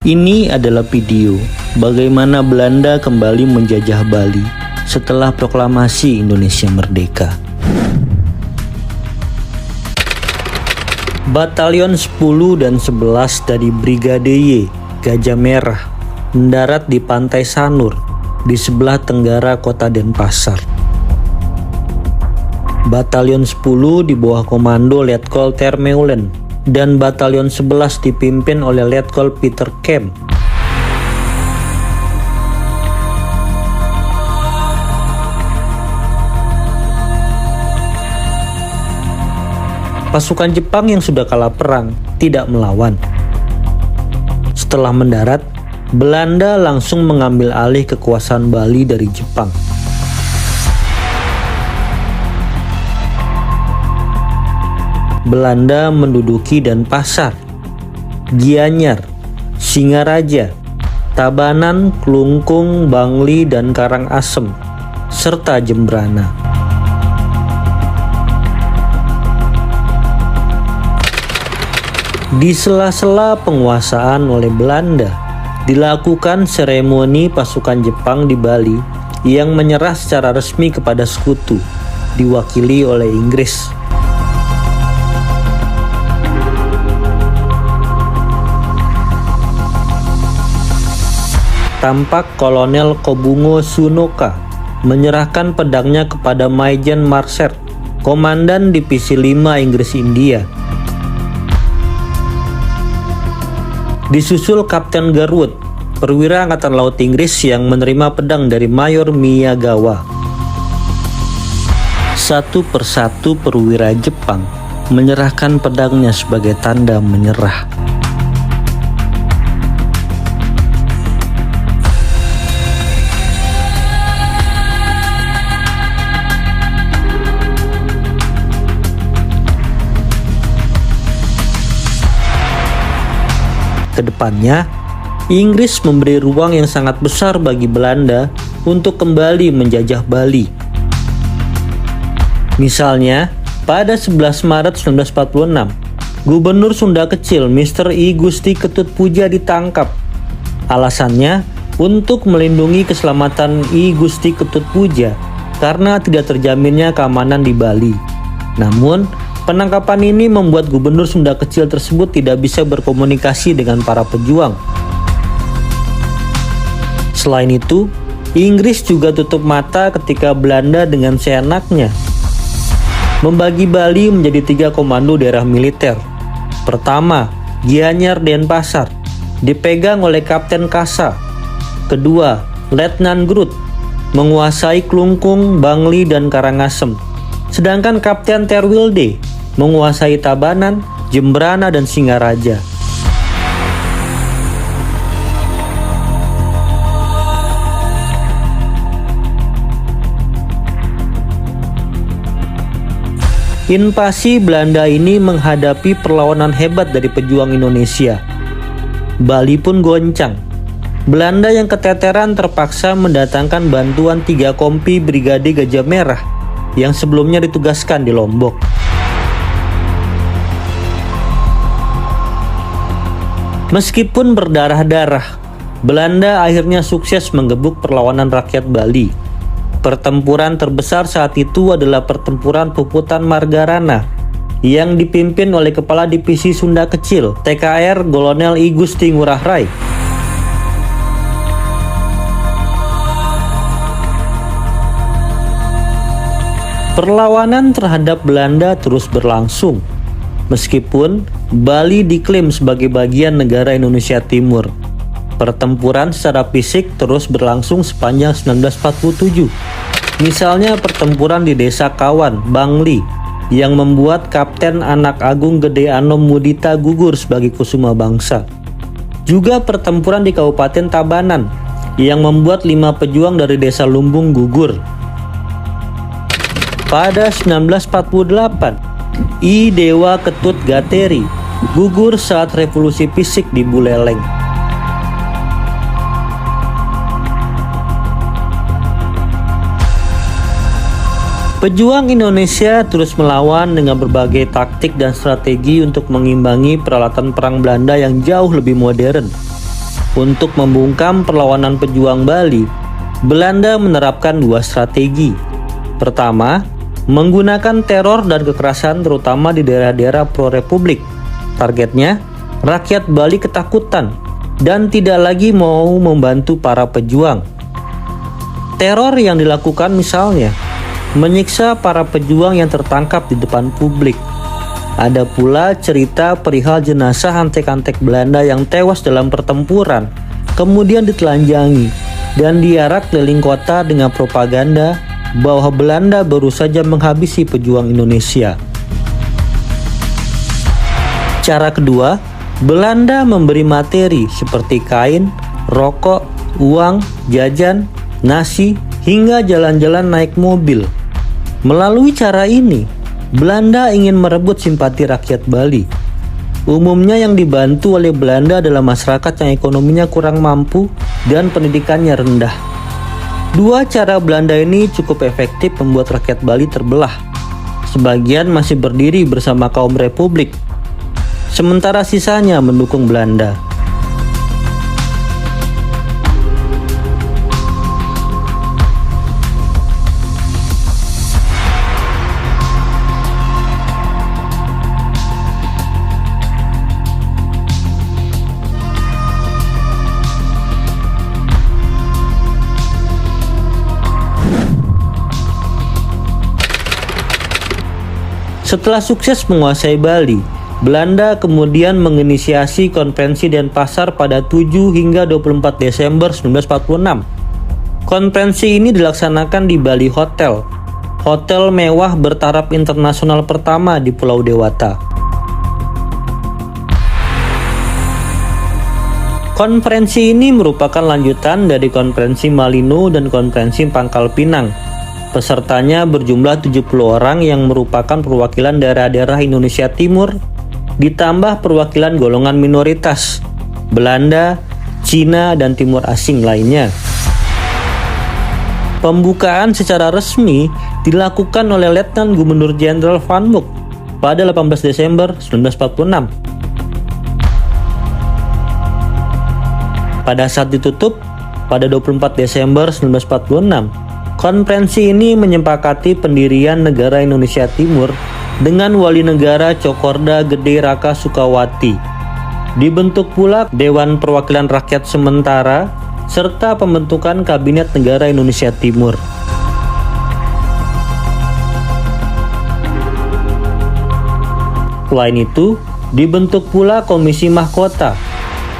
Ini adalah video bagaimana Belanda kembali menjajah Bali setelah proklamasi Indonesia Merdeka. Batalion 10 dan 11 dari Brigade Y Gajah Merah mendarat di Pantai Sanur di sebelah tenggara kota Denpasar. Batalion 10 di bawah komando Letkol Termeulen dan Batalion 11 dipimpin oleh Letkol Peter Kemp. Pasukan Jepang yang sudah kalah perang tidak melawan. Setelah mendarat, Belanda langsung mengambil alih kekuasaan Bali dari Jepang. Belanda menduduki Denpasar, Gianyar, Singaraja, Tabanan, Klungkung, Bangli, dan Karangasem, serta Jembrana. Di sela-sela penguasaan oleh Belanda, dilakukan seremoni pasukan Jepang di Bali yang menyerah secara resmi kepada sekutu, diwakili oleh Inggris. Tampak Kolonel Kobungo Sunoka menyerahkan pedangnya kepada Maijen Marcet, Komandan Divisi 5 Inggris India. Disusul Kapten Garwood, perwira Angkatan Laut Inggris yang menerima pedang dari Mayor Miyagawa. Satu persatu perwira Jepang menyerahkan pedangnya sebagai tanda menyerah. Kedepannya, Inggris memberi ruang yang sangat besar bagi Belanda untuk kembali menjajah Bali. Misalnya, pada 11 Maret 1946, Gubernur Sunda Kecil Mr. I Gusti Ketut Puja ditangkap. Alasannya untuk melindungi keselamatan I Gusti Ketut Puja karena tidak terjaminnya keamanan di Bali. Namun, penangkapan ini membuat Gubernur Sunda Kecil tersebut tidak bisa berkomunikasi dengan para pejuang. Selain itu, Inggris juga tutup mata ketika Belanda dengan seenaknya membagi Bali menjadi 3 komando daerah militer. Pertama, Gianyar Denpasar, dipegang oleh Kapten Kasa. Kedua, Letnan Grut, menguasai Klungkung, Bangli, dan Karangasem. Sedangkan Kapten Terwilde menguasai Tabanan, Jembrana, dan Singaraja. Invasi Belanda ini menghadapi perlawanan hebat dari pejuang Indonesia. Bali pun goncang. Belanda yang keteteran terpaksa mendatangkan bantuan 3 kompi Brigade Gajah Merah yang sebelumnya ditugaskan di Lombok. Meskipun berdarah-darah, Belanda akhirnya sukses menggebuk perlawanan rakyat Bali. Pertempuran terbesar saat itu adalah pertempuran Puputan Margarana yang dipimpin oleh Kepala Divisi Sunda Kecil TKR Kolonel I Gusti Ngurah Rai. Perlawanan terhadap Belanda terus berlangsung, meskipun Bali diklaim sebagai bagian negara Indonesia Timur. Pertempuran secara fisik terus berlangsung sepanjang 1947. Misalnya pertempuran di Desa Kawan, Bangli, yang membuat Kapten Anak Agung Gede Anom Mudita gugur sebagai kusuma bangsa. Juga pertempuran di Kabupaten Tabanan, yang membuat 5 pejuang dari Desa Lumbung gugur. Pada 1948, I Dewa Ketut Gateri gugur saat revolusi fisik di Buleleng. Pejuang Indonesia terus melawan dengan berbagai taktik dan strategi untuk mengimbangi peralatan perang Belanda yang jauh lebih modern. Untuk membungkam perlawanan pejuang Bali, Belanda menerapkan dua strategi. Pertama, menggunakan teror dan kekerasan terutama di daerah-daerah pro-republik. Targetnya, rakyat Bali ketakutan dan tidak lagi mau membantu para pejuang. Teror yang dilakukan misalnya menyiksa para pejuang yang tertangkap di depan publik. Ada pula cerita perihal jenazah antek-antek Belanda yang tewas dalam pertempuran, kemudian ditelanjangi dan diarak keliling kota dengan propaganda bahwa Belanda baru saja menghabisi pejuang Indonesia. Cara kedua, Belanda memberi materi seperti kain, rokok, uang, jajan, nasi, hingga jalan-jalan naik mobil. Melalui cara ini, Belanda ingin merebut simpati rakyat Bali. Umumnya yang dibantu oleh Belanda adalah masyarakat yang ekonominya kurang mampu dan pendidikannya rendah. Dua cara Belanda ini cukup efektif membuat rakyat Bali terbelah. Sebagian masih berdiri bersama kaum Republik, sementara sisanya mendukung Belanda. Setelah sukses menguasai Bali, Belanda kemudian menginisiasi Konferensi Denpasar pada 7 hingga 24 Desember 1946. Konferensi ini dilaksanakan di Bali Hotel, hotel mewah bertaraf internasional pertama di Pulau Dewata. Konferensi ini merupakan lanjutan dari Konferensi Malino dan Konferensi Pangkal Pinang. Pesertanya berjumlah 70 orang yang merupakan perwakilan daerah-daerah Indonesia Timur, ditambah perwakilan golongan minoritas, Belanda, Cina, dan Timur Asing lainnya. Pembukaan secara resmi dilakukan oleh Letnan Gubernur Jenderal Van Mook pada 18 Desember 1946. Pada saat ditutup, pada 24 Desember 1946, konferensi ini menyepakati pendirian negara Indonesia Timur dengan wali negara Cokorda Gede Raka Sukawati. Dibentuk pula Dewan Perwakilan Rakyat Sementara serta pembentukan Kabinet Negara Indonesia Timur. Selain itu, dibentuk pula Komisi Mahkota,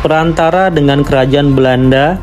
perantara dengan Kerajaan Belanda